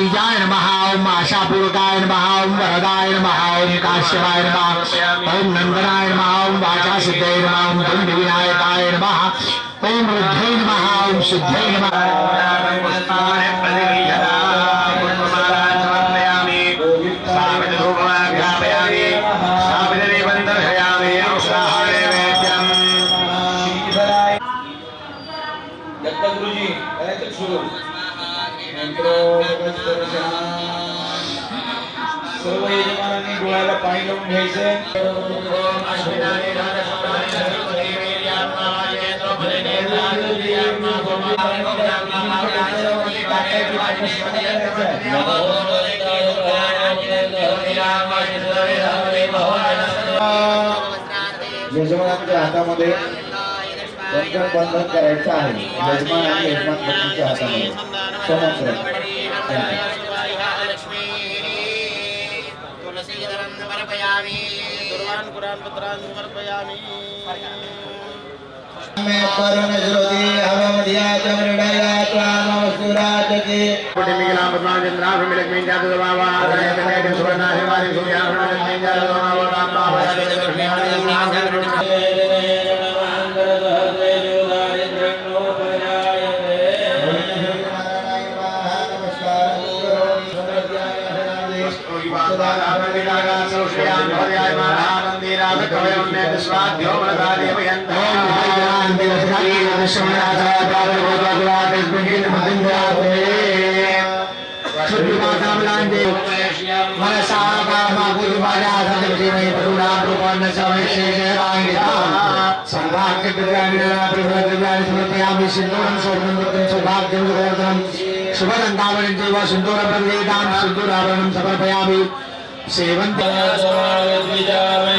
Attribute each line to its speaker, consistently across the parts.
Speaker 1: बीजाय नमः ओम आशापूर्वकाय नमः ओम वरदाय नमः ओम काश्यपाय नमः ओम नंदनाय नमः ओम वाचा सिद्धये नमः ओम दंड विनायकाय नमः ओम रुद्रे नमः ओम सिद्धये नमः
Speaker 2: गुरुजी सर्व यजमानांनी डोळ्याला पाणी लावून घ्यायचे यजमानांच्या हातामध्ये बंधन करायचं आहे यजमान आणि यजमान पत्नीच्या हातामध्ये समग्र मैं करुण ज्योति हवमधिया चमृडया त्वामवसुराज के
Speaker 1: मिगला पद्माचंद्रा लक्ष्मी जातु बाबा आदरय सुवर्णा हिमालय सूर्या लक्ष्मी जातु बाबा राम बाबा सिंदूराभरणं समर्पयामि सेवन्ते समर्पयामि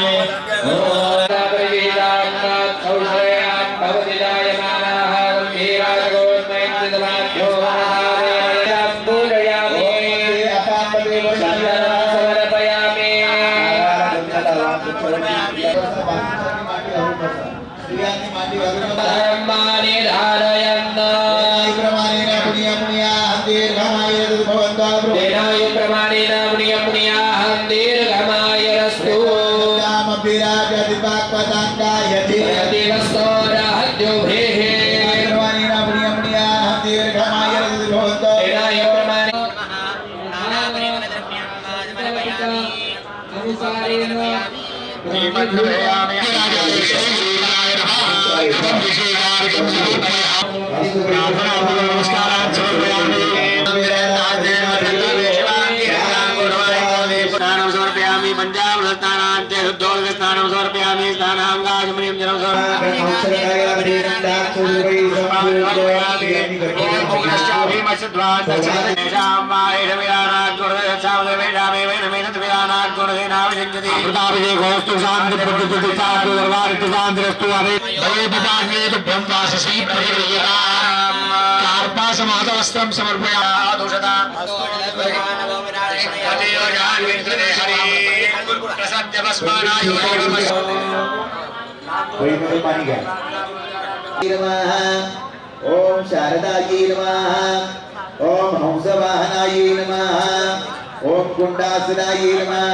Speaker 2: ओम शारदायै नमः ओम हंसवाहनायै नमः ओम कुंडासनायै नमः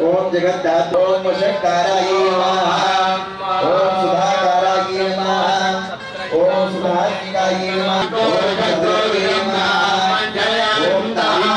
Speaker 2: ओम जगद्धात्रे ओम वशकारायै नमः ओम सुधाकारायै नमः ओम सुधात्मिकायै नमः ओम भद्रायै नमः ओम तायै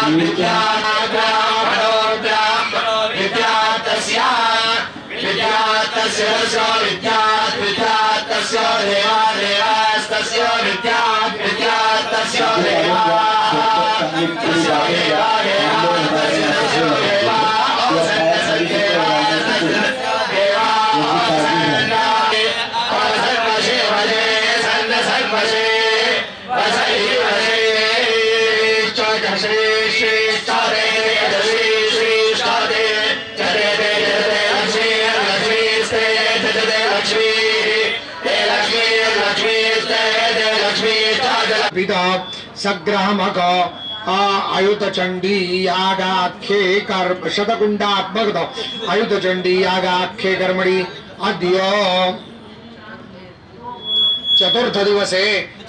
Speaker 1: विद्या सग्रहमक आयुध चंडी यागाख्ये कर्म शतकुंडात्मक आयुध चंडी यागाख्ये कर्मणि अद्य चतुर्थ दिवसे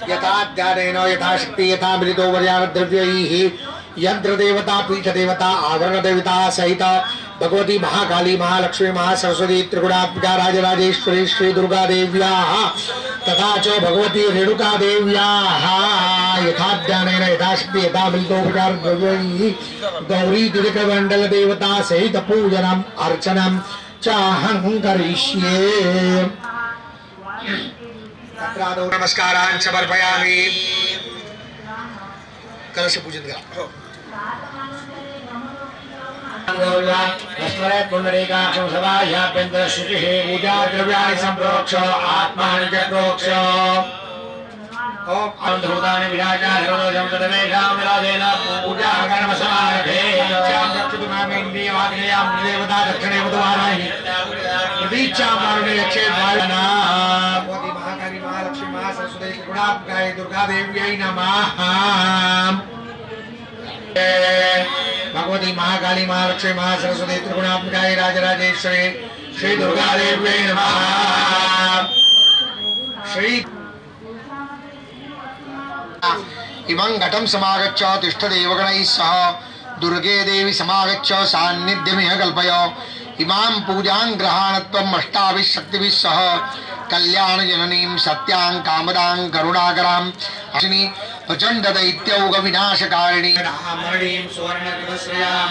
Speaker 1: यथाध्यानेन यथाशक्ति यथा मृतो वर्याद्रव्यैः यंत्र देवता पीठ देवता आवरण देवता सहित भगवती महाकाली महालक्ष्मी महासरस्वती त्रिगुणात्मिका राजराजेश्वरी श्री दुर्गा देव्याः तथा च भगवती रेणुका देव्याः यथाध्यानेन यथाशक्ति यथा मृतोपचारद्रव्यैः गौरी तिलकमण्डल देवता सहित पूजनम् अर्चनम् चाहं करिष्ये। नमस्कारान् समर्पयामि। कलश पूजन करा। पूजा द्रव्याणि संप्रोक्ष आत्मानि च प्रोक्ष। ओम अंधभूतानि विराजारोजं तदमेषां विराजेन पूजा कर्म समारभे। चां दक्षिणामेन्द्रियवाग्नेयां देवता दक्षिणे वदवाराहि प्रतीक्षां मारुणे यक्षे द्वारना। भगवती महाकाली महालक्ष्मी महासरस्वती त्रिगुणात्मिकायै दुर्गा देव्यै नमः। भगवती महाकाली महालक्ष्मी महासरस्वती त्रिगुणात्मिकायै राजराजेश्वरी श्री दुर्गा देव्यै नमः। श्री इमं घटं समागच्छ तिष्ठ देवगणैः सह दुर्गे देवी समागच्छ सान्निध्यमिह कल्पय। इमां पूजां ग्रहाणत्वम् अष्टाभिः शक्तिभिः सह कल्याण जननीं सत्यां कामदां करुणाकरां अश्विनी प्रचंड दैत्यौघ विनाशकारिणी रामरणीं सुवर्णकृतश्रियां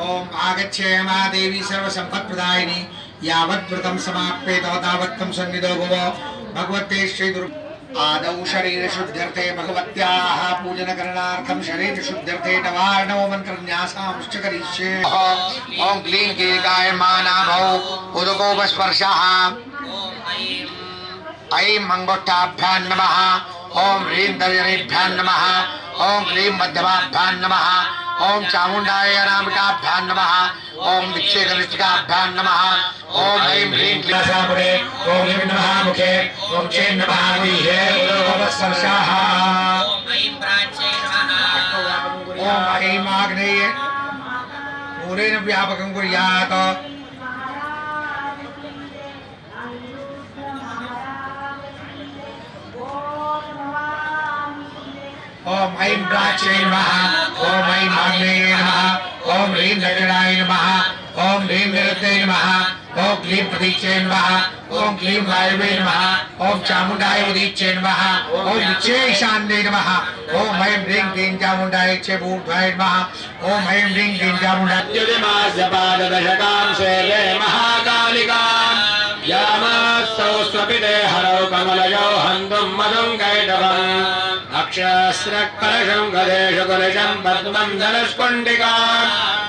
Speaker 1: ओम आगच्छे मा देवी सर्वसम्पत्प्रदायिनी यावत् व्रतं समाप्येत तावत्तं सन्निधो भव। भगवते श्री दुर्गा आदौ शरीर शुद्ध्यर्थे भगवत्याः पूजन करणार्थं शरीर शुद्ध्यर्थे नवार्णव मंत्रन्यासांश्च करिष्ये। ओम क्लीं कीलिकाय मानाभौ उदकोपस्पर्शः। ऐं मंगोष्ठाभ्यां नमः। ओम ह्रीं तर्जनीभ्यां नमः। ओम क्लीं मध्यमाभ्यां नमः। ओम चामुंडाय अनामिकाभ्यां नमः। ओम विक्षेकनिष्ठिकाभ्यां नमः। ओम ऐं ह्रीं क्लीं ओम ऐं नमः मुखे ओम चें नमः वीहे उदकोपस्पर्शः। ओम ऐं आग्नेय मूलेन व्यापकं कुर्यात्। ओम ऐं प्राच्यै नमः। ओम ऐं आग्नेये नमः। ओम ह्रीं दक्षिणाय नमः। ओम ह्रीं निरुक्ते नमः। ओम क्लीं प्रतीच्यै नमः। ओम क्लीं वायवे नमः। ओम चामुंडाय उदीच्यै नमः। ओम विच्चे ईशान्ये नमः। ओम ऐं ह्रीं क्लीं चामुंडाय ऊर्ध्वाय नमः। ओम ऐं ह्रीं क्लीं चामुंडाय
Speaker 3: दशकां सेवे महाकालिकां यामास्तौ स्वपिते हरौ कमलयो हन्तुं मधुं कैटवम् अक्षस्रकलशं गदेषु कलशं पद्मं धनुष्कुण्डिकां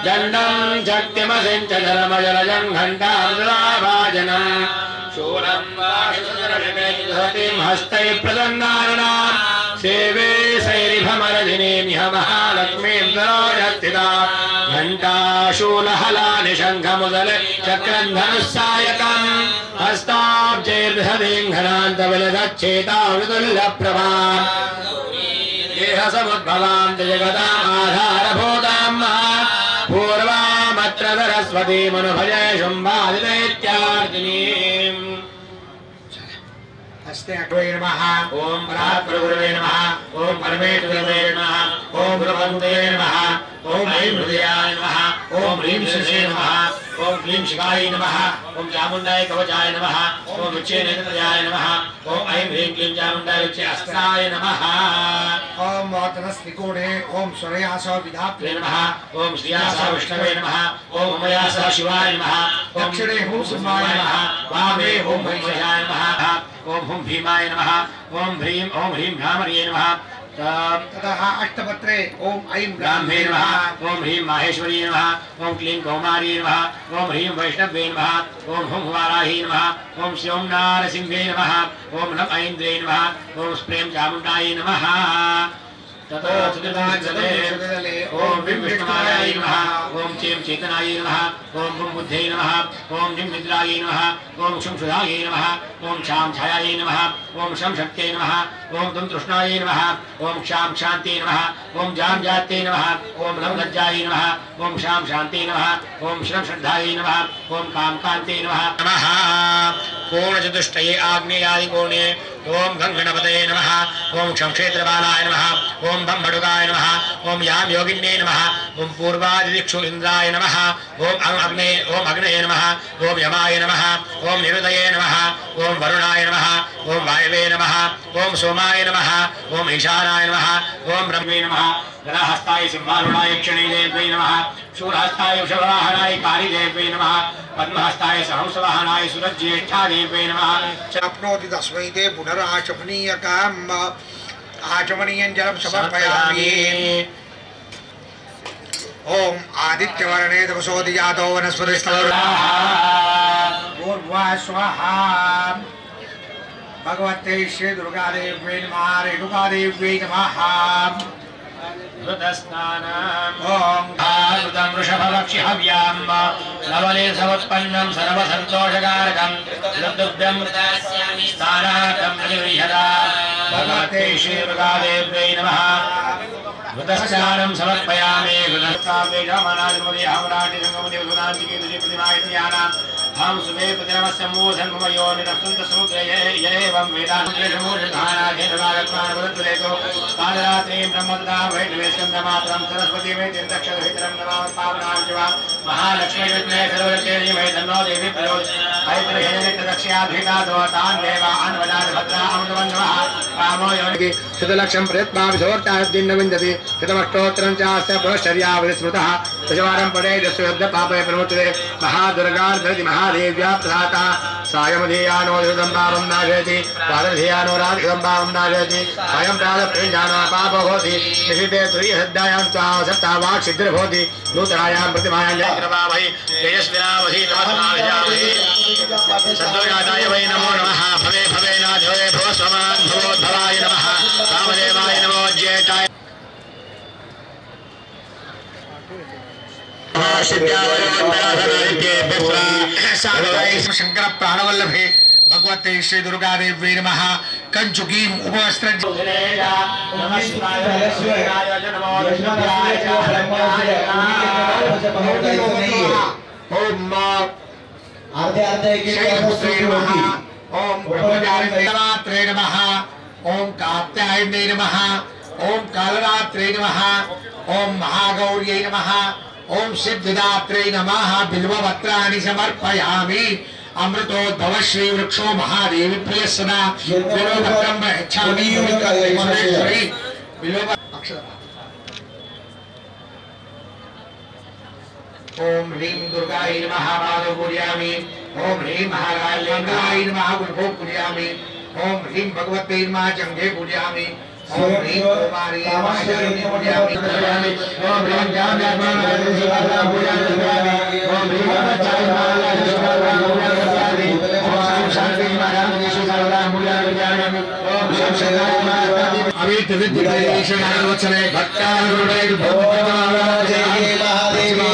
Speaker 3: दण्डं शक्तिमसिञ्च जलमजलजं घण्टामृताभाजनं शूलं वायुसुरशिमेतिं हस्तैः प्रसन्नानां सेवे सैरिभमरधिनीमिह महालक्ष्मीं सरोजस्थिता घण्टाशूलहलानि शङ्खमुदले चक्रं धनुस्सायकम् हस्ताब्जैर्बृहदीङ्घनान्तविलसच्छेतामृतुल्यप्रभा देहसमुद्भवां जगदामाधारभूतां पूर्वामत्र सरस्वतीमनुभजे शुम्भादिदैत्यार्दिनीम्।
Speaker 1: हस्ते अग्रवे नमः। ओम परात्परगुरवे नमः। ओम परमेश्वरवे नमः। ओम ब्रह्मदेवे नमः। ओम ऐं हृदयाय नमः। ओम ह्रीं शिरसे नमः।
Speaker 3: ओम क्लीं शिवाय नमः ओम चामुंडाय कवचाय नमः ओम उच्चेनेत्रयाय नमः ओम ऐं ह्रीं क्लीं चामुंडाय उच्चे अस्त्राय नमः
Speaker 1: ओम वातनस्त्रिकोणे ओम स्वरयास विधात्रे
Speaker 3: नमः ओम श्रियास विष्णवे नमः ओम उमयास शिवाय नमः
Speaker 1: दक्षिणे ओम सिंहाय
Speaker 3: नमः वामे ओम भैषयाय नमः ओम हुं भीमाय नमः ओम ह्रीं भ्रामर्ये नमः
Speaker 1: ततः अष्टपत्रे ओम ऐं
Speaker 3: ब्राह्मे नमः ओम ह्रीं माहेश्वरी नमः ओम क्लीं कौमारी नमः ओम ह्रीं वैष्णवे नमः ओम हुं वाराही नमः ओम श्यों नारसिंहे नमः ओम नम ऐन्द्रे नमः ओम स्प्रेम चामुण्डाय नमः ततो चतुर्दले ओम विं विष्णुमाय नमः ओम चें चेतनाय नमः ओम गुं बुद्धे नमः ओम निं निद्राय नमः ओम शुं सुधाय नमः ओम शां छायाय नमः ओम शं शक्त्यै नमः ओम दुं तृष्णाय नमः ओम क्षां शान्त्यै नमः ओम जां जात्यै नमः ओम लं लज्जाय नमः ओम शां शान्त्यै नमः ओम श्रं श्रद्धायै नमः ओम कां कान्त्यै नमः कोणचतुष्टये आग्नेयादि कोणे ओम गंगणपतये नमः ओम क्षं क्षेत्रपालाय नमः ओम बम भडुकाय नमः ओम याम योगिन्ये नमः ओम पूर्वादिदिक्षु इंद्राय नमः ओम अग्नये नमः ओम यमाय नमः ओम निरुदये नमः ओम वरुणाय नमः ओम वायवे नमः ओम सोमाय नमः ओम ईशानाय नमः ओम ब्रह्मे नमः गणहस्ताय सिंहारूढाय क्षणिदेव्यै नमः शूरहस्ताय वृषभवाहनाय कालिदेव्यै नमः पद्महस्ताय सहंसवाहनाय सुरज्येष्ठादेव्यै नमः
Speaker 1: प्राप्नोति तस्मै ते पुनराचमनीयकाम् आचमनीयं जलं समर्पयामि ओम आदित्यवर्णे तपसोदिजातो वनस्पतिस्तव ऊर्ध्वा स्वाहा भगवते श्री दुर्गादेव्यै नमः रेणुकादेव्यै नमः
Speaker 3: ओम भागवतं वृषभवक्षिहव्यां नवले समुत्पन्नं सर्वसन्तोषकारकं दुग्धं स्थानाकं प्रतिगृह्यता भगवते श्रीदुर्गादेव्यै नमः घृतस्नानं समर्पयामि हम सुबह प्रतिनमस्य मूर्धन मयो निरस्तुंत समुद्रे येवं वेदान्तमूर्धानाधीनवागत्मानवदत्तुलेको कालरात्रिं ब्रह्मदा वैष्णवे स्कन्दमात्रं सरस्वती मे तीर्थक्षरहितरं नमामि पावनां शिवां महालक्ष्मी विद्मे सर्वलोकेनि वै धन्नो देवी प्रयोज ऐत्रहेयनित्यदक्ष्याधीतादो तान् देवान् वदान् भद्रा अमृतवन्नमः कामो योनिः शतलक्षं प्रयत्ना विधोर्ताद्दिन्न विन्दति शतमष्टोत्तरं चास्य पुनश्चर्यावधि स्मृतः दशवारं पठे दशशब्दपापे प्रमुच्यते महादुर्गार्धति महादेव्या प्रसाता सायमधेयानो जगदम्बावं नाशयति पादधेयानो राजगदम्बावं नाशयति स्वयं प्रातःप्रजानो पापो भवति निशिते तुरीयसद्धायां सप्तावाक् सिद्धिर्भवति नूतनायां प्रतिमायां जयकृपामहि तेजस्विनामहि तमस्माभिजामहि सद्दुर्गादाय वै नमो नमः भवे भवेनाधिभवे भवस्वमान् भवोद्भवाय नमः कामदेवाय नमो ज्येष्ठाय
Speaker 1: शंकर प्राणवल्लभे भगवते श्री दुर्गादेव्यै नमः कंचुकीं उपवस्त्र ओम ओम ब्रह्मचारिणे नमः ओम कात्यायने नमः ओम कालरात्रे नमः ओम महागौर्यै नमः ओम सिद्धिदात्रे नमः बिल्वपत्राणि समर्पयामि अमृतोद्भव श्री वृक्षो महादेवी प्रिय सदा बिल्वपत्रं इच्छामि महेश्वरी बिल्व ओम ह्रीं दुर्गायै नमः पादौ पूजयामि ओम ह्रीं महाकाल्याय नमः गुरुभो पूजयामि ओम ह्रीं भगवते नमः जंघे पूजयामि ओम ह्रीं कुमारी नमः पूजयामि ओम ह्रीं ज्ञानदायिनी नमः पूजयामि ओम ह्रीं भगवत्याय नमः पूजयामि ओम शांति नमः पूजयामि ओम शांति अवित विद्याशनाय वचने भक्तारूढे भगवते जय महादेवी ओम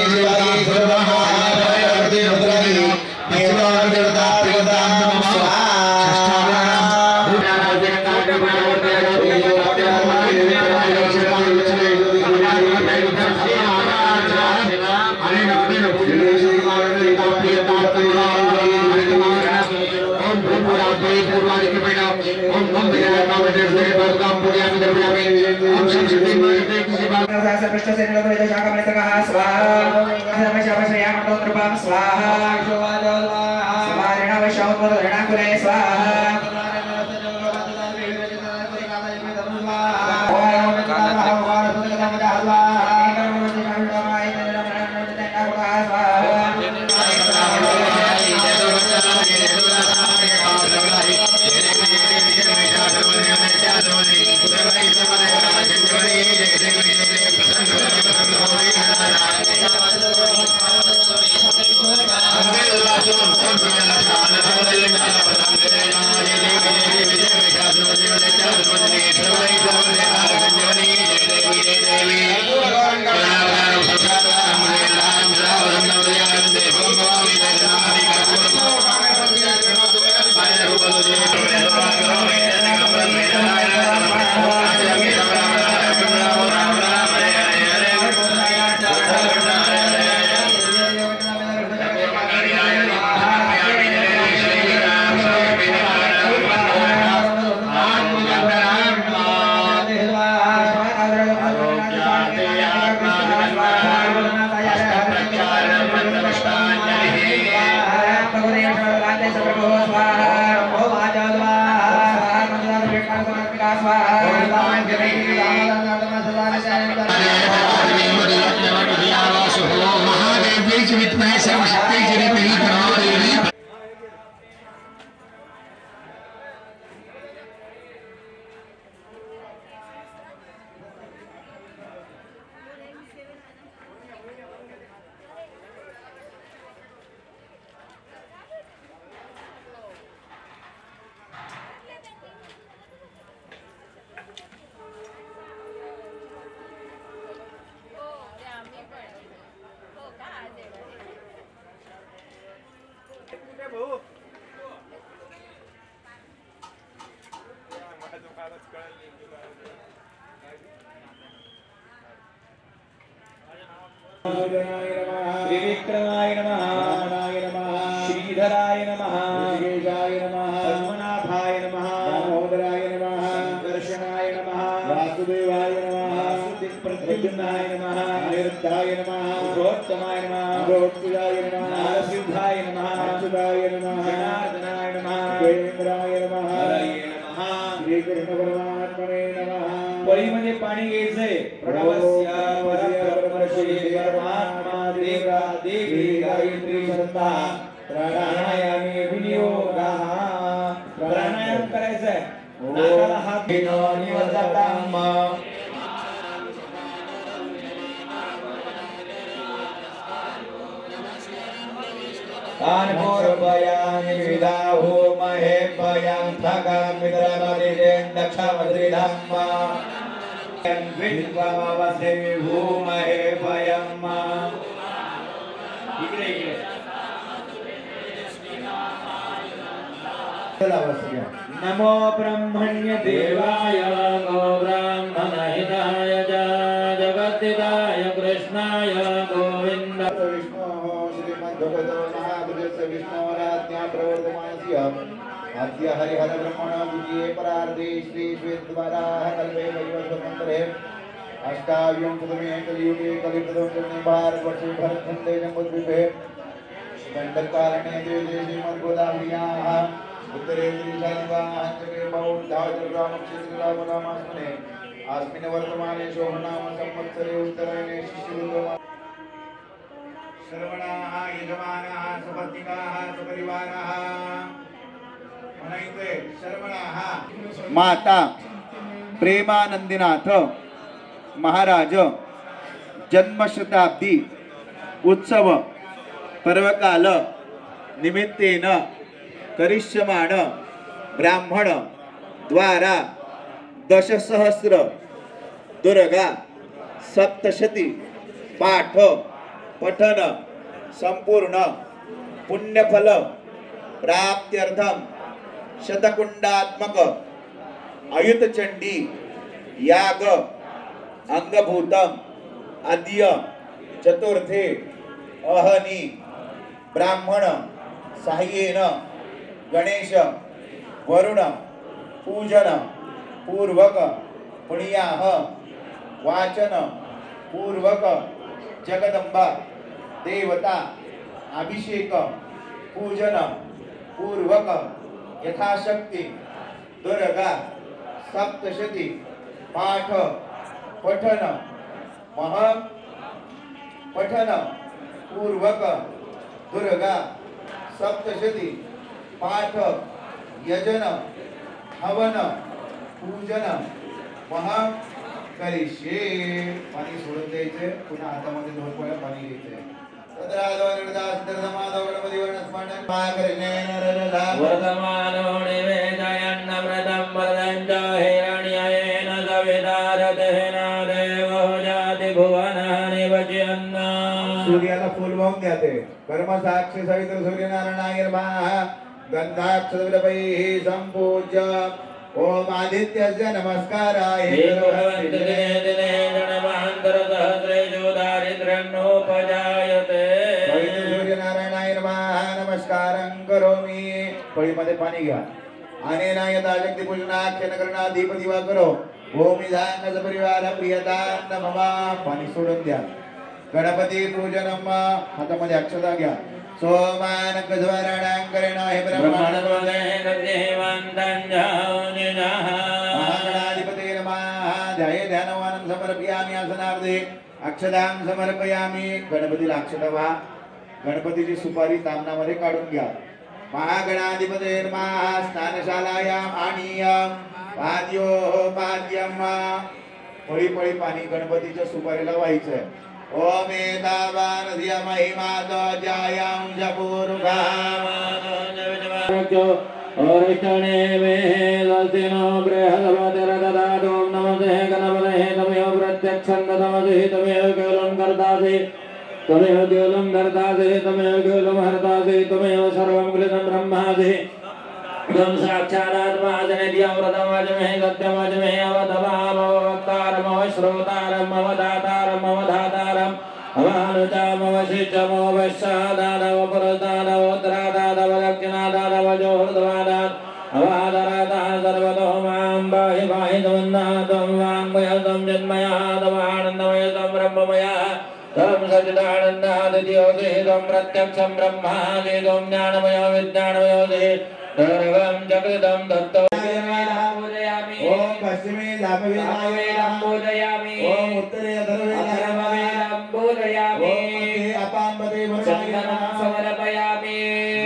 Speaker 2: त्रिविक्रमाय नमः, श्रीधराय नमः, ऋषिकेशाय नमः, पद्मनाभाय नमः, दामोदराय नमः, संकर्षणाय नमः, वासुदेवाय नमः, प्रद्युम्नाय नमः, अनिरुद्धाय नमः, पुरुषोत्तमाय नमः, पुरोत्तुजाय नमः, नरसिंहाय नमः, अच्युताय नमः, जनार्दनाय नमः, केंद्राय नमः, हरये नमः, श्री कृष्ण परमात्मने नमः। पळी म्हणजे पाणी घ्यायचंय। प्रणवस्य परब्रह्मश्री परमात्मा देवा देवी गायत्री सत्ता प्राणायामे विनियोगः। प्राणायाम करायचंय। नाकाला हात घेणं निवजाताम कानपूर्वयां विदाहो महे पयं थगं मित्रमदिदें दक्षमद्रिधम्म विद्वावसे भूमहे पयं नमो ब्रह्मण्य देवाय गो ब्राह्मणहिताय जगद्दिताय कृष्णाय गोविन्द अद्य हरिहर ब्रह्मण द्वितीये परार्धे श्री श्वेतद्वाराः कल्पे वैवस्वतन्त्रे अष्टाव्यं प्रथमे कलियुगे कलिप्रथमे भारतवर्षे भरतखण्डे जम्बूद्वीपे दण्डकारण्ये देशे श्रीमद्गोदावरीयाः उत्तरे श्रीशालिवाहञ्चके बौद्धाचर्रामक्षेत्ररामनामास्मने अस्मिन् वर्तमाने शोभनाम संवत्सरे उत्तरायणे शिष्यऋतुमा श्रवणाः यजमानाः सुपत्निकाः सुपरिवाराः माता प्रेमानंदीनाथ महाराज जन्मशताब्दी उत्सव पर्वकाल निमित्तेन करिष्यमाण ब्राह्मण द्वारा दशसहस्र दुर्गा सप्तशती पाठ पठन संपूर्ण पुण्यफल प्राप्त्यर्थम शतकुंडात्मक अयुतचंडी याग अंगभूतम अद्य चतुर्थे अहनी ब्राह्मण साह्येन गणेश वरुण पूजन पूर्वक पुण्याह वाचन पूर्वक जगदंबा देवता अभिषेक पूजन पूर्वक यथाशक्ती दुर्गा सप्तशती पाठ पठन मह पठन पूर्वक दुर्गा सप्तशती पाठ यजन हवन पूजन महा करिष्ये. पाणी सोडून द्यायचे, पुन्हा हातामध्ये 2 पळ्या पाणी घ्यायचे.
Speaker 4: वर्तमानो निवेदयन्नमृतं वरदं च हिरण्ययेन सवितारतेन देवो जाति भुवनः निवच्यन्न.
Speaker 2: सूर्याला फूल वाहून द्या. ते कर्म साक्षी सवित्र सूर्यनारायणाय नमः. गंधाक्षरवैः संपूज्य ओम आदित्यस्य नमस्काराय सूर्यनारायणाय नमः. नमस्कारं करोमि. फळीमध्ये पाणी घ्या. अनेना यदा शक्ती पूजनाख्यन करणा दीप दिवा करो. ओम निधान परिवार प्रियतां मम. पाणी सोडून द्या. गणपती पूजनम. हातामध्ये अक्षता घ्या. सोमान कधवरणांकरेण हे ब्रह्मांडपदे महागणाधिपते नमः. ध्याये ध्यानवानं समर्पयामि आसनार्धे अक्षतां समर्पयामि. गणपतीला अक्षता व्हा. गणपतीची सुपारी तामणामध्ये काढून घ्या. महागणाधिपते नमः. स्नानशालायां आणीय पाद्यो पाद्यम. पळी पळी पाणी गणपतीच्या सुपारीला व्हायचंय. ओम एतावान धिया महिमातो जायां जपूरुगामानो
Speaker 4: ओरिष्ठने मे दस्तिनो बृहस्पतिर्ददातु. नमस्ते गणपतये तमेव प्रत्यक्षं ददासि तमेव केवलं कर्तासि तमेव केवलं धर्तासि तमेव केवलं हर्तासि तमेव सर्वं क्लिदं ब्रह्मासि. त्वं साक्षादात्माजनेद्यमृतमजमहे सत्यमजमहे अवधवामवक्तारमवश्रोतारम् अवधातारम् अवधातारम् अवानुजामवशिष्यमोपश्चादानवपुरदानवोद्रादानवदक्षिणादानवजोहृदवादान् अवादरादाः सर्वतो मां पाहि पाहि त्वं वाङ्मयं जन्मयः तमानन्दमयं ब्रह्ममयः तं सच्चिदानन्दादित्योऽसि तं प्रत्यक्षं ब्रह्मासि तं ज्ञानमयो विज्ञानमयोऽसि सर्वं जगदं दत्तो. पूजयामि.
Speaker 2: ओम पश्चिमे लाभवेदां पूजयामि. ओम उत्तरे अथर्ववेदां पूजयामि. ओम अपांबते चंदनं समर्पयामि.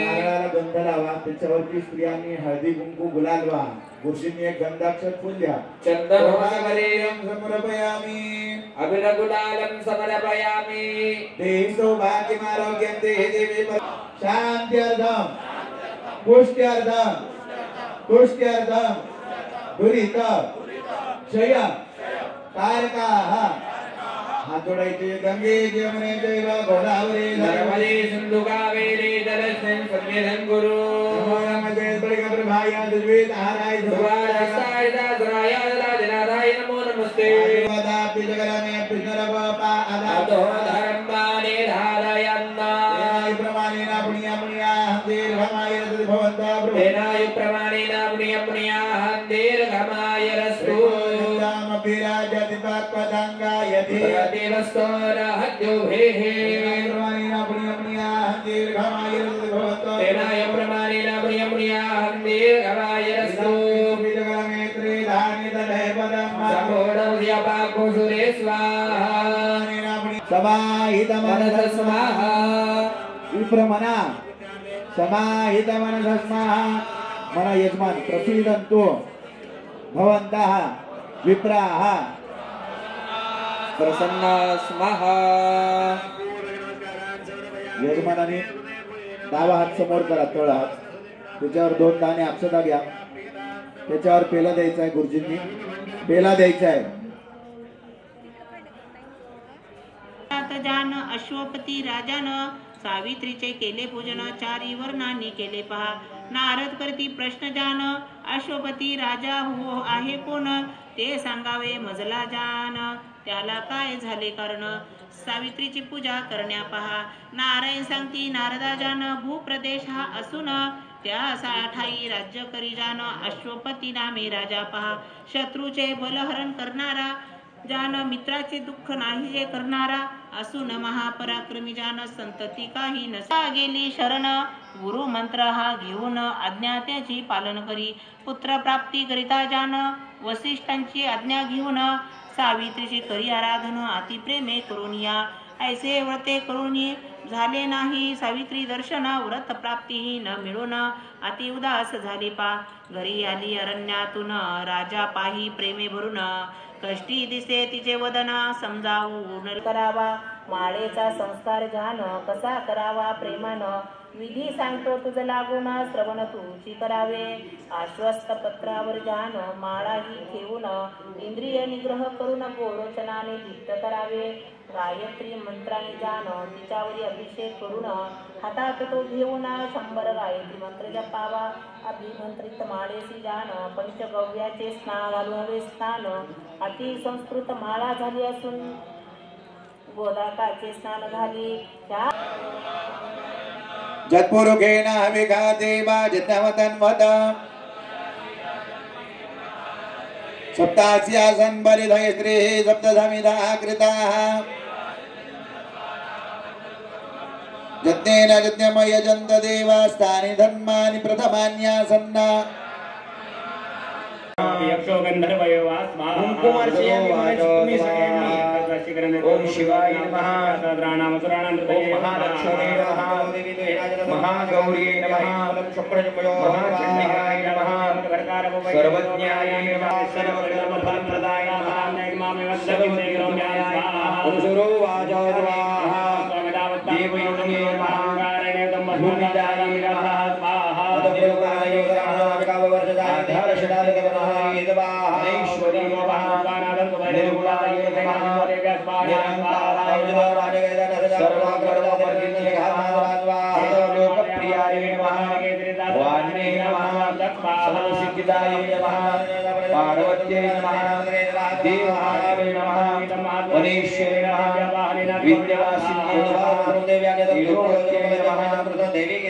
Speaker 2: नारळाला गंध लावा. त्याच्यावरती स्त्रियांनी हळदी कुंकू गुलाल व्हा. पुरुषांनी एक गंधाक्षर फुल द्या. चंदनं समर्पयामि. अभिरगुलालं समर्पयामि. देहि सौभाग्यं आरोग्यं देहि देवी शान्त्यर्थं पुष्ट्यर्थं तुष्ट्यर्थं दुरित क्षय कारकाः. हात जोडायचे. गंगे यमुने चैव गोदावरी नर्मदे सिंधु कावेरी जलस्मिन् सन्निधिं कुरु. नमोनमस्ते प्रभाय द्विवेदाराय सुभाषाय दासराय राजनाथाय नमो नमस्ते. वदापि जगरमे कृष्णरवपा अदातो धर्माने धारयन्ना. प्रमाणेन पुण्य पुण्याहं दीर्घमाय भवन्तः प्रभेनाय प्रमाणेन पुण्य पुण्याहं दीर्घमाय रस्तु. रामभिराजति तत्पदाङ्गायति प्रतिवस्तोरहद्युभिः. प्रमाणेन पुण्य पुण्याहं दीर्घमाय भवन्तः तेनाय प्रमाणेन पुण्य पुण्याहं दीर्घमाय रस्तु. जगरमे त्रिधानि तदे पदं सम्पूर्णं व्यापाकुसुरे स्वाहा. समाहितमनस स्वाहा. विप्रमना समाहितमनस स्वाहा. मना यजमान प्रसीदन्तु भवन्तः विप्राः प्रसन्ना स्वाहा. यजमानाने डावा हात समोर करा. तळ हात त्याच्यावर 2 दाणे अक्षता घ्या. त्याच्यावर पेला द्यायचा आहे. गुरुजींनी पेला द्यायचा आहे.
Speaker 5: जान अश्वपती राजान सावित्रीचे केले पूजन. 4 वर्णांनी केले पहा. नारद करती प्रश्न जान. अश्वपती राजा हो आहे कोण ते सांगावे मजला जान. त्याला काय झाले कारण सावित्रीची पूजा करण्या पहा. नारायण सांगती नारदा जान. भूप्रदेश हा असून त्या ठाई राज्य करी जान. अश्वपती नामे राजा पहा. शत्रूचे बलहरण करणारा जान मित्राचे दुःख नाही जे करणारा असून महापराक्रमी जान संतती काही नसा गेली शरण गुरु मंत्र हा घेऊन आज्ञा त्याची पालन करी पुत्र प्राप्ती करिता जान वसिष्ठांची आज्ञा घेऊन सावित्रीची करी आराधन अति प्रेमे करून या ऐसे व्रते करून झाले नाही सावित्री दर्शन व्रत प्राप्ती न मिळून अति उदास झाली पा घरी आली अरण्यातून राजा पाही प्रेमे भरून कष्टी दिसे तिचे वदन समजावून करावा माळेचा संस्कार जान कसा करावा प्रेमानं विधी सांगतो तुझ लागून श्रवण तुझी करावे आश्वस्त पत्रावर जान माळाही ठेवून इंद्रिय निग्रह करून गोरोचनाने दीप्त करावे गायत्री मंत्राने जान तिच्यावरी अभिषेक करून हातात तो घेऊन 100 गायत्री मंत्र जपावा अभिमंत्रित माळेसी जान पंचगव्याचे स्नान घालून हवे स्नान अति संस्कृत माळा झाली असून गोदाकाचे स्नान झाली त्या
Speaker 2: जत्पुरुषेण हविषा देवा यज्ञवतन्वत सप्तास्यासन् बलिधयस्त्रीः सप्तसमिधाः कृताः यज्ञेन यज्ञमयजन्त देवास्तानि धर्माणि प्रथमान्यासन्न
Speaker 3: यक्षो गंधर्वयो वास्मा
Speaker 4: ओम शिवाय नमः ओम महालक्ष्मी नमः महागौरी नमः महाचंडिकाय नमः सर्वज्ञाय नमः सर्वफलप्रदाय नमः अनुसरो वाजोद्वाहा देवयोगे नमः भूमिदाय नमः स्वाहा पार्वत्यै नमः देवाय नमः मनीष्यै नमः विद्यावासिन्यै नमः देव्याय नमः देवी के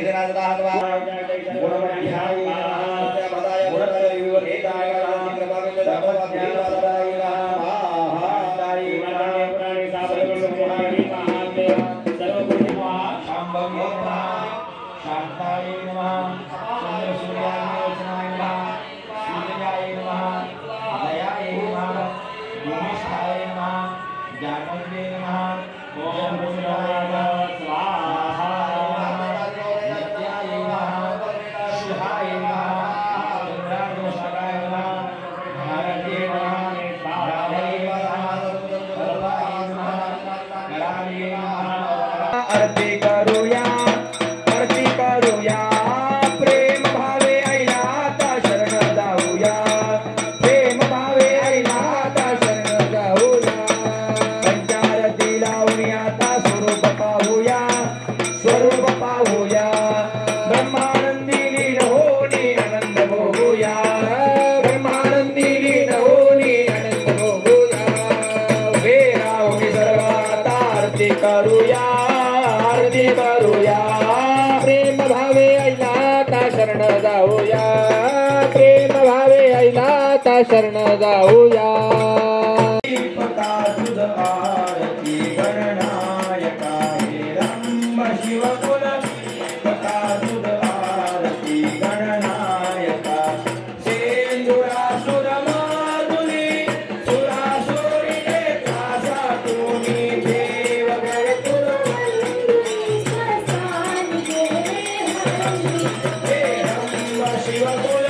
Speaker 4: शरण जाऊया आरती गणनायका हे रंभ शिवकुल आरती गणनायका सेंदुरासुर माधुरी सुरासुरी त्रासातुनी देव गणपुर हे रंभ शिवकुल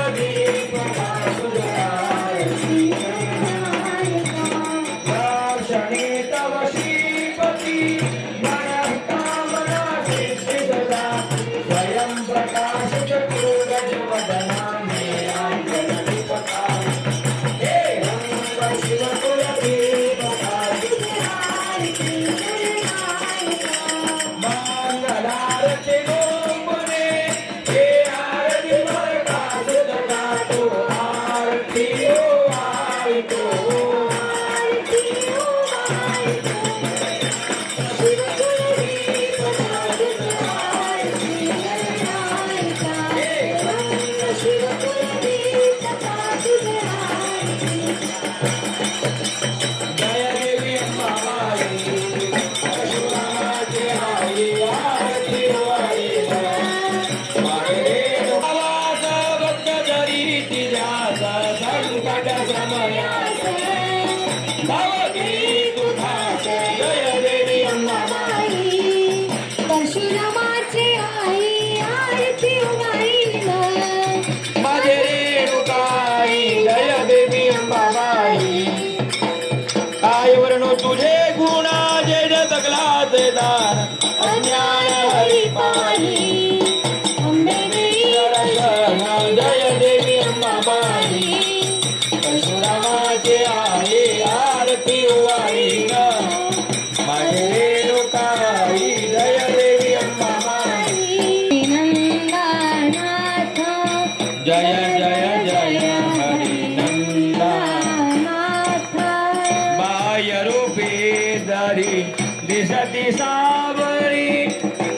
Speaker 4: सावरी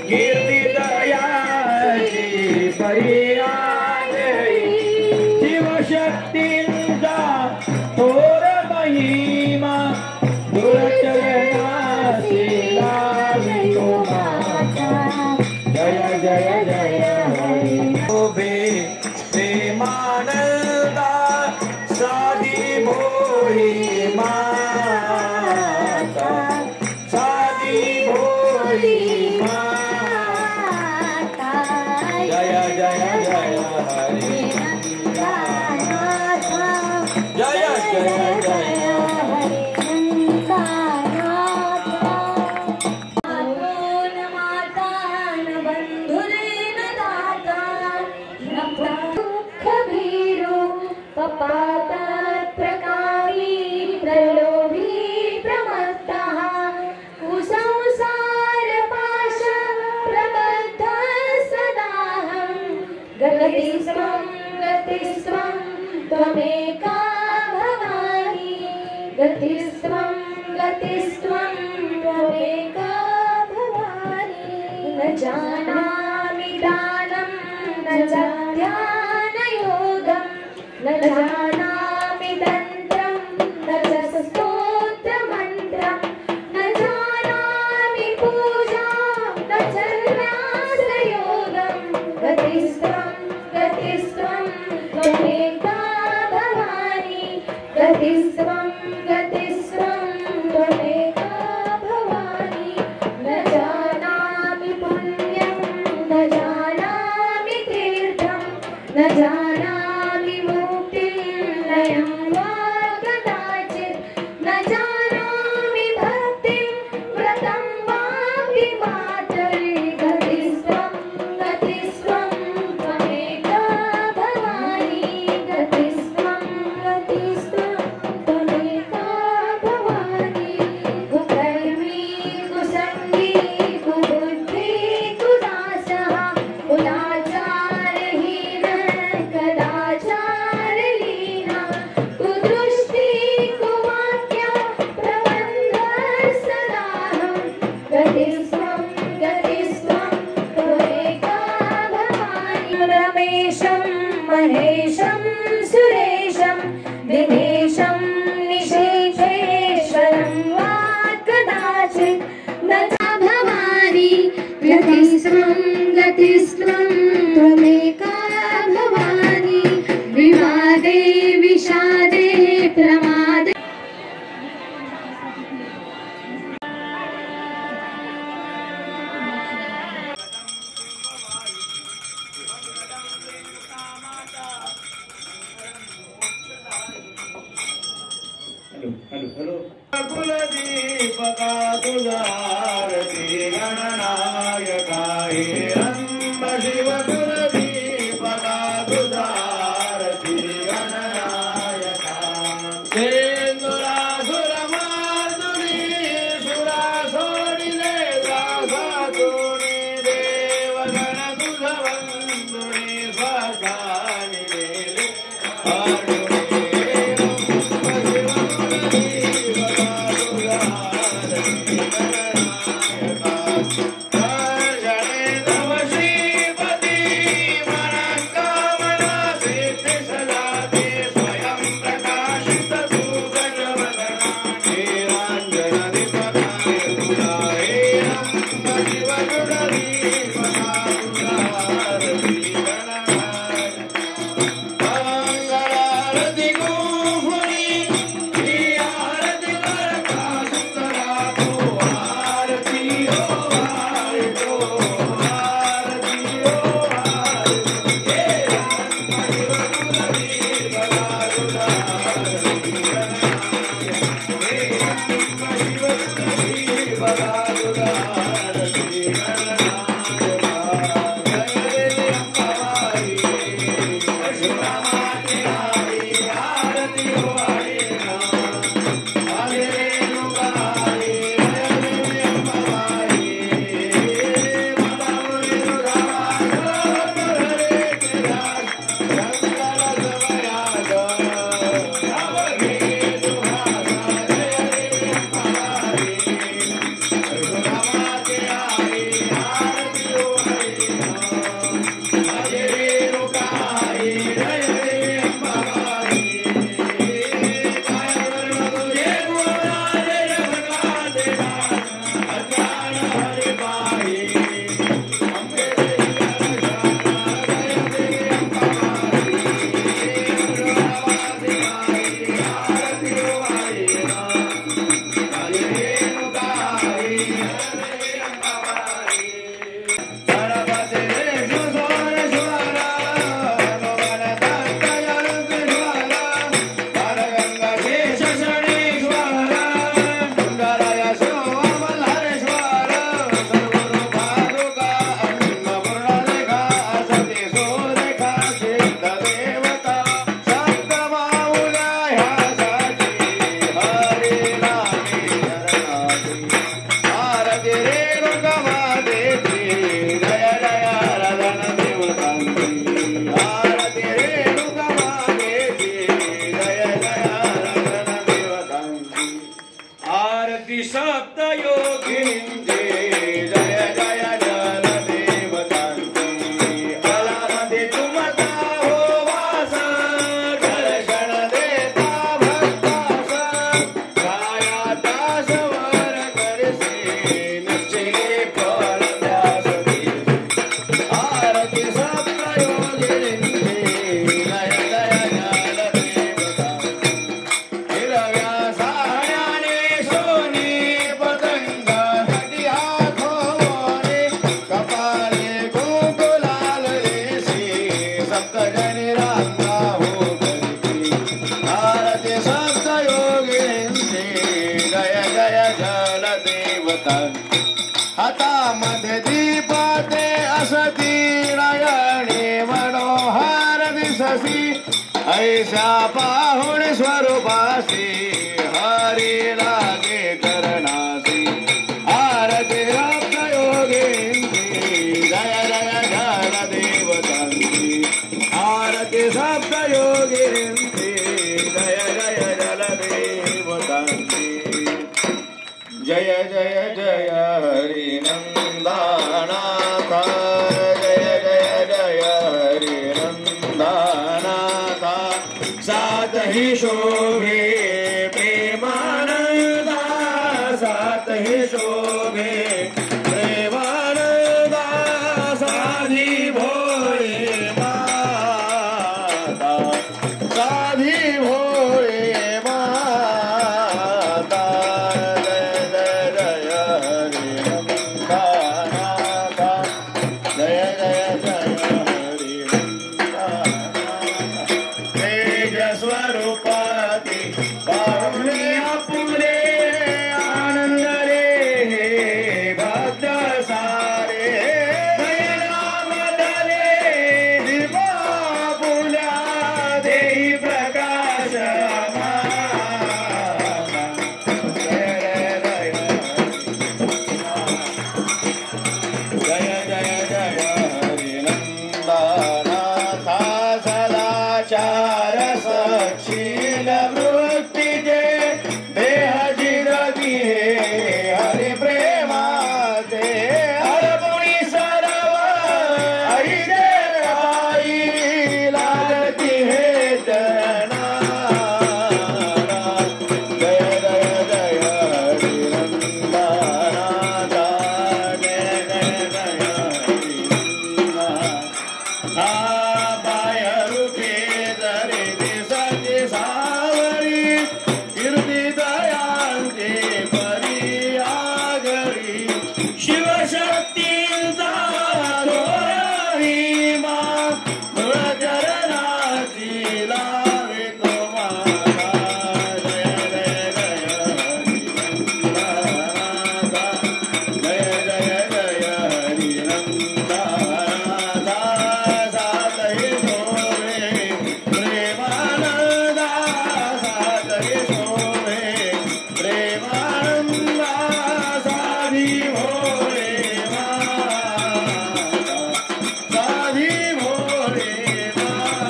Speaker 4: कीर्ती दयाची पर्यायी शिवशक्तींचा थोर महिमा दुर्चरणासी लावितो माता जय जय जय हरी उभे प्रेमानंदा साधी भोळी माता साधी भोळी माता जय जय जय हरी जय जय जय
Speaker 6: प्रकारी प्रलोभी प्रमत्तः कुसंसार पाश प्रबद्ध सदाहं गतिस्त्वं त्वमेका भवानी गतिस्त्वं त्वमेका भवानी न जानामि दानं न ध्यानयोगं न जानामि तन्त्रं न च स्तोत्रमन्त्रं न जानामि पूजां न च न्यासयोगं गतिस्त्वं त्वमेका भवानी गतिस्त्वं त्वमेका भवानी न जानामि पुण्यं न जानामि तीर्थं न जानामि मुक्तिं वा कदाचित् न जानामि भक्तिं व्रतं वापि मातरि गतिस्त्वं त्वमेका भवानी गतिस्त्वं त्वमेका भवानी कुकर्मी कुसंगी कुबुद्धि कुदासः कुलाचारहीन कदाचारलीना कुदृष्टि कुवाक्य प्रबन्ध सदाहं गतिस्त्वं त्वमेका भवानी रमेशं महेशं सुरेशं दिनेशं निषेधेश्वरं वा कदाचित् न च भवानी गतिस्त्वं त्वमेका भवानी विवादे विषादे प्रमादे
Speaker 4: कुलदीपका तुझारती गणनायका हे रंब शिव कुलदीपका तुझारती गणनायका सेंदुरासुर मार्दुनी सुरा सोडिले दासातुनी देवगण तुझ वंदुनी स्वर्गानि गेले सप्तयोगिनींचे जय जय जलदेवतांची अलामध्ये तुमचा हो वास दर्शन देता भक्तास काया दासवर करसे निश्चय फळ त्यास आरती सप्तयोगिनींचे जय जय जलदेवता हिरव्या साड्याने सोनी पतंग हटिया खोने कपाले गोकुलाल रेसी सप्तजनी रांगा हो करती आरती सप्तयोगिनींचे जय जय जलदेवता हातामध्ये दीप ते असती नयने मनोहर दिससी ऐसा पाहुण स्वरूपासी हरी लागे करणासी आरती सप्तयोगिनींची जय जय जलदेवतांची आरती सप्तयोगिनींची जय जय जलदेवतांची जय जय जय हरी नंदनाथ जय जय जय हरी नंदनाथ सात ही शोभे प्रेमानंदा सात ही शोभे प्रेमानंदा साधी भोळे माता साधी भोळे माता जय जय जय हरी नंदनाथ जय जय जय हरी नंदनाथ तेज स्वरूपाती पाहुणे आपुले आनंद रे भक्त सारे नयनामधले दिवा फुल्या देही प्रकाश जय जय जय जय जय हरी नंदनाथा सदाचार सक्षील वृत्तीचे देहाची रती हरी प्रेमाचे हरपुणी सर्व हरिजे आई लागती हे जना जय जय जय हरी नंदनाथा जय जय जय हरी नंदनाथा बाय रूपे जरी दिसती सावरी कीर्ती दयांचे परी आगरी शिवशक्तींचा थोरही मा चरणाची लावे तो माता जय जय जय हरी नंदनाथा जय जय जय हरी नंदनाथा सातही शोभे प्रेमानंदा सातही शोभे प्रेमानंदा साधी भोळे माता साधी भोळे माता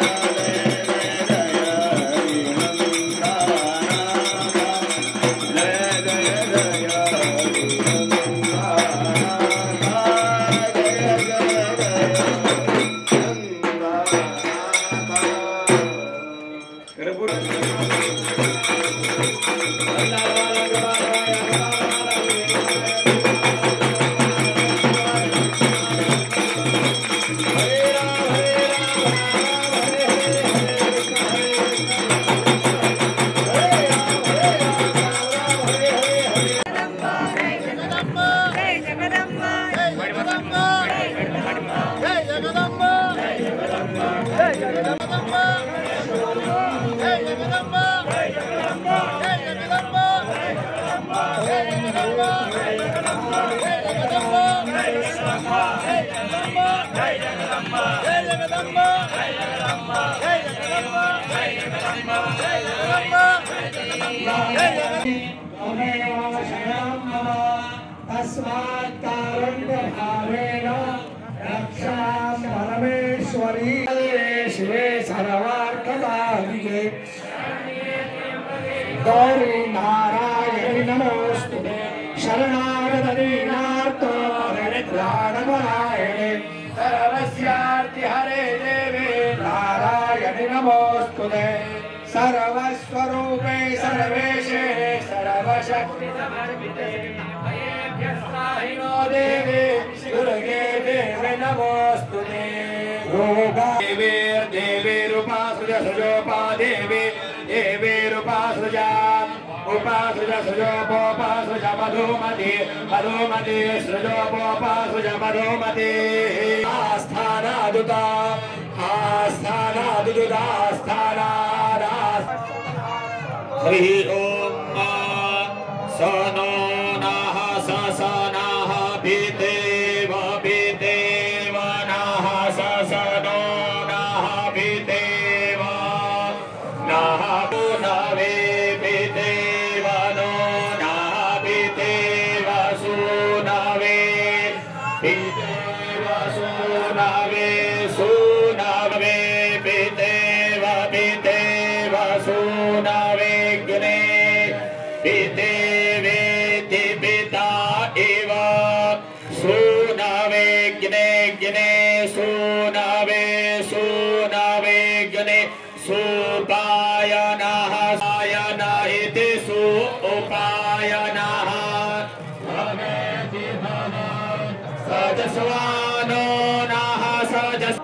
Speaker 4: जय जय जय हरी नंदनाथा जय जय जय हरी नंदनाथा जय जय जय
Speaker 1: तस्मात् कारुण्यभावेन रक्षां परमेश्वरी शिवे सर्वार्थसाधिके गौरी नारायण शरणागत दीनार्तो परित्राणपरायणे सर्वस्यार्ति हरे देवे नारायणि नमोस्तुते सर्वस्वरूपे सर्वेशे सर्वशक्तिसमर्पिते भयेभ्यस्त्राहिनो देवे दुर्गे देवे नमोस्तुते देवे देवे रूपासुजा सुजोपा देवे देवे रूपासुजा उपासुजा सुजोपोपासुजा मधुमति मधुमति सृजोपोपासुजा मधुमति आस्थानादुता आस्थानादुता आस्थानादा हरि ओम सनो नः ससनः भिदेव भिदेव नः ससनो नः भिदेव नः पुनवे भिदेव नो नः भिदेव सुनवे भिदेव सुनवे सुनवे भिदेव भिदेव सुनवे ग्ने भिदेवेति पिता इव सुनवे ग्ने ग्ने सुनवे सुनवे ग्ने सुपायनः सायन इति सु उपायनः भवेति भव सजस्वानो नः सजस्